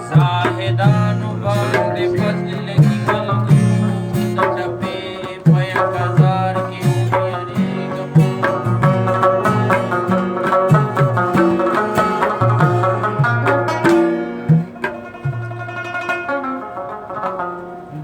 زاهدانو باندې فضل کیږي د ټپې په یک هزار کې ویریږم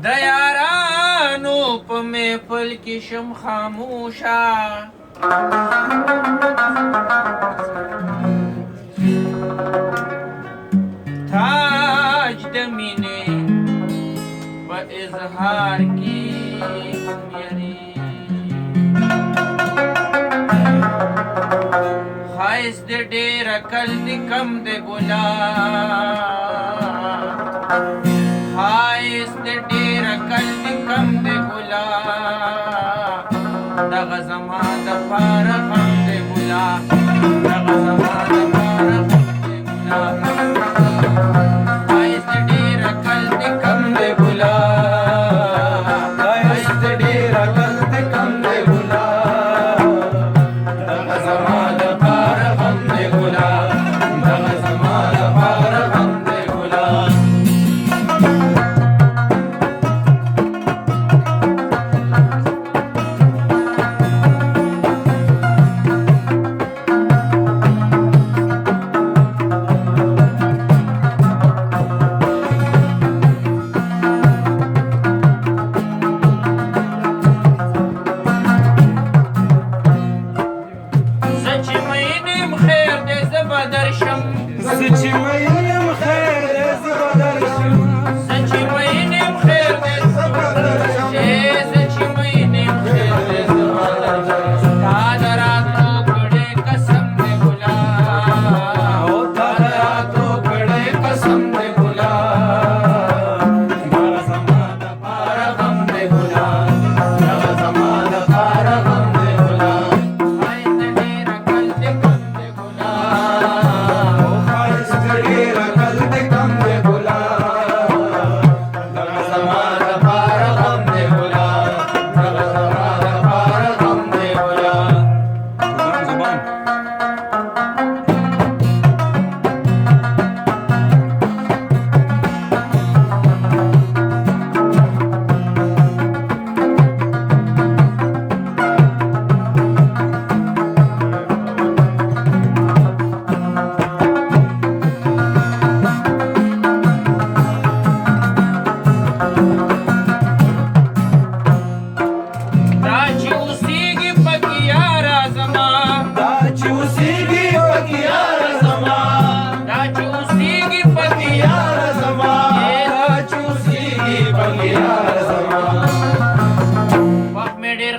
د یارانو په محفل کې شم خاموشه تاج د مینې په اظهار کې یری ښایست د ډېر عقل د کم د ګلاب ښایست د ډېر عقل د کم د ګلاب دغه زما دپاره غم د ګلاب دغه زما دپاره غم د ګلاب ښایست د ډېر عقل د کم د ګلاب ښایست د ډېر عقل د کم د ګلاب دغه زما دپاره غم د ګلاب دغه زما دپاره غم د ګلاب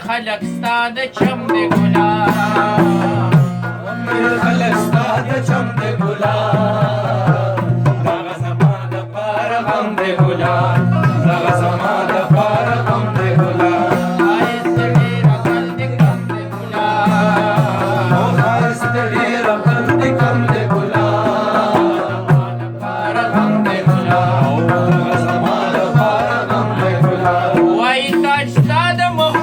خلق ستا د چم د ګلاب خلق ستا د چم د ګلاب دغه زما دپاره غم د ګلاب دغه زما دپاره غم د ګلاب ښایست د ډېر عقل د کم د ګلاب ښایست د ډېر عقل د کم د ګلاب دپاره غم د ګلاب دغه زما دپاره غم د ګلاب وایي تاج ستا د مخ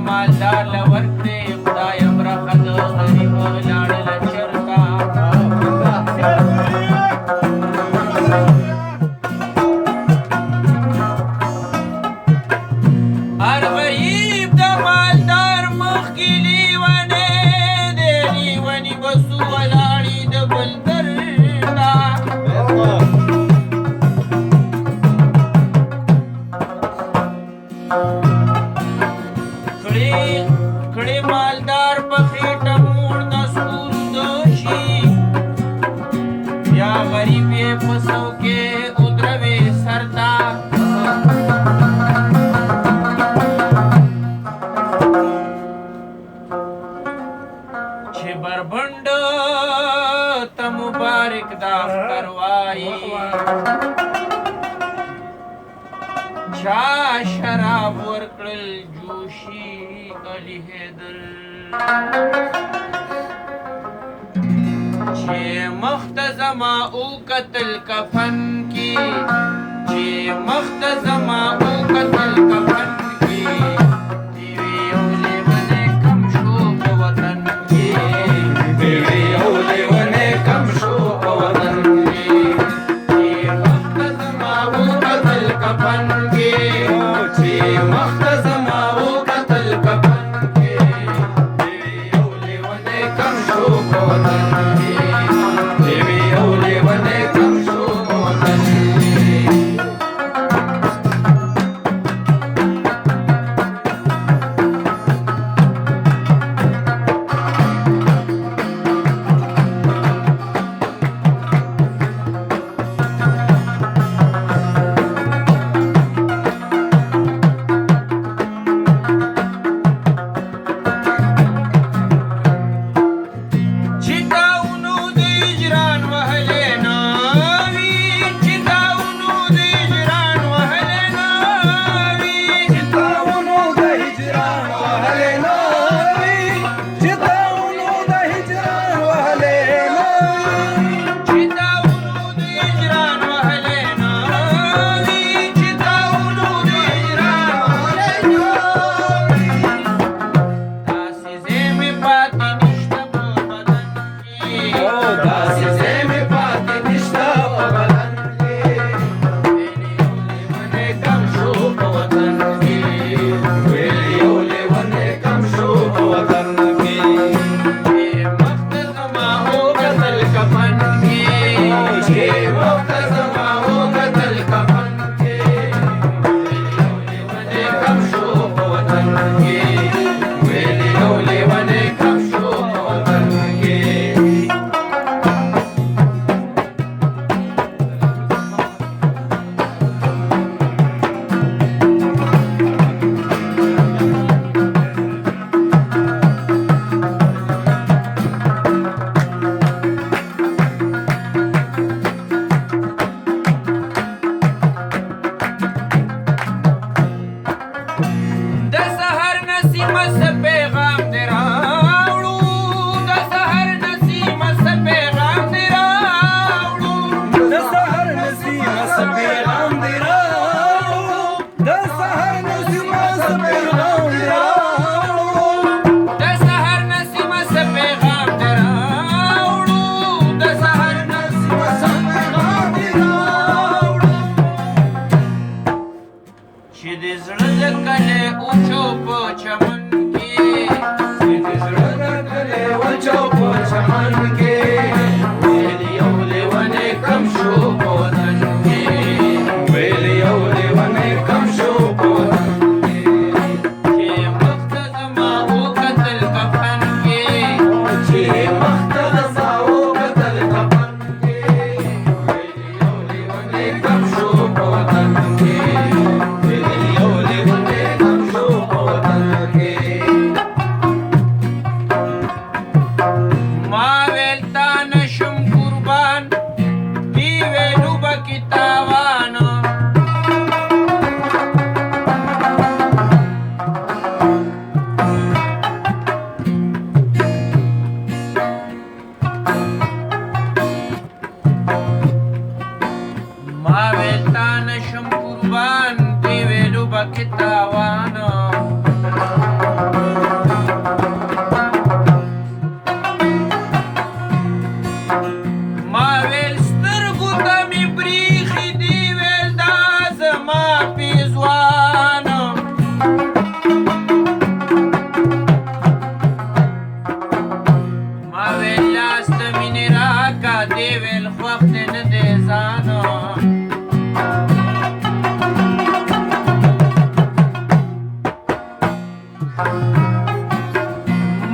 مالدار لور کړې خدای امره خد غریب لاړل چرتا هر غریب د مالدار کړي مالدار په خېټه موړ د سورو د شي یا غریب یې په سو کې ودروي سرتا چې بربند ته مبارک دا اختر وایي چا شراب ورکړل جوشي علي حیدر چې مختزما او قتل کفن کی چې مختزما او قتل کفن کی دیوی اولی ونه کم شو په وطن کی دیوی اولی ونه کم شو په وطن کی چې مختزما او قتل کفن کی چې مختزما او قتل کفن کی دیوی اولی ونه کم شو په وطن کی دیوی اولی ونه کم شو په وطن کی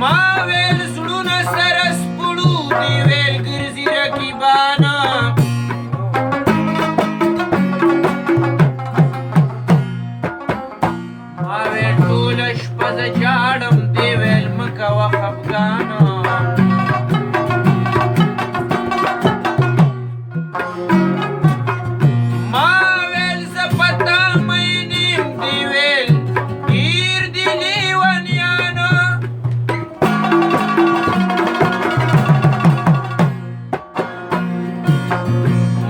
ما ویل زړونه سره سپړو دی ویل ګرځي رقیبانه ما ویل ټوله شپه زه جاړم دی ویل مه کوه خفګانه ما ویل زه په تا مین یم دی ویل ډېر دي لیونیانه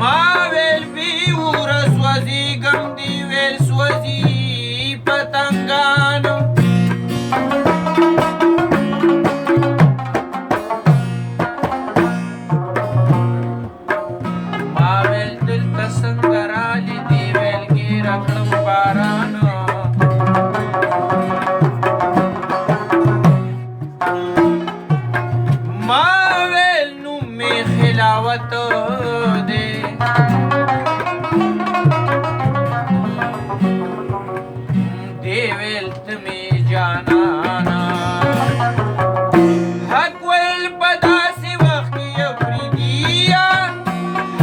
ما ویل بې وره سوځېږم دی ویل سوځي پتنګانو ما ویل دلته څنګه رالې دی ویل ګیره کړم بارانو ما ویل نوم مې خلاوت دی دی ویل ته مې جانانا حق ویل په داسې وخت کې افریدیه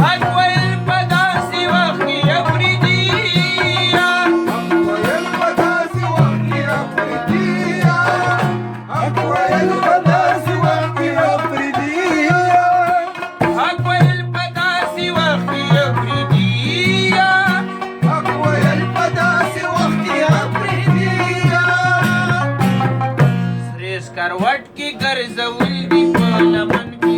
حق ویل په داسې وخت کې افریدیه ویل په داسې وخت کې افریدیه حق ویل په داسې وخت کې افریدیه حق ویل په داسې وخت کې افریدیه حق ویل په داسې وخت کې افریدیه سرې سکروټ کې ګرځول دي په لمن کې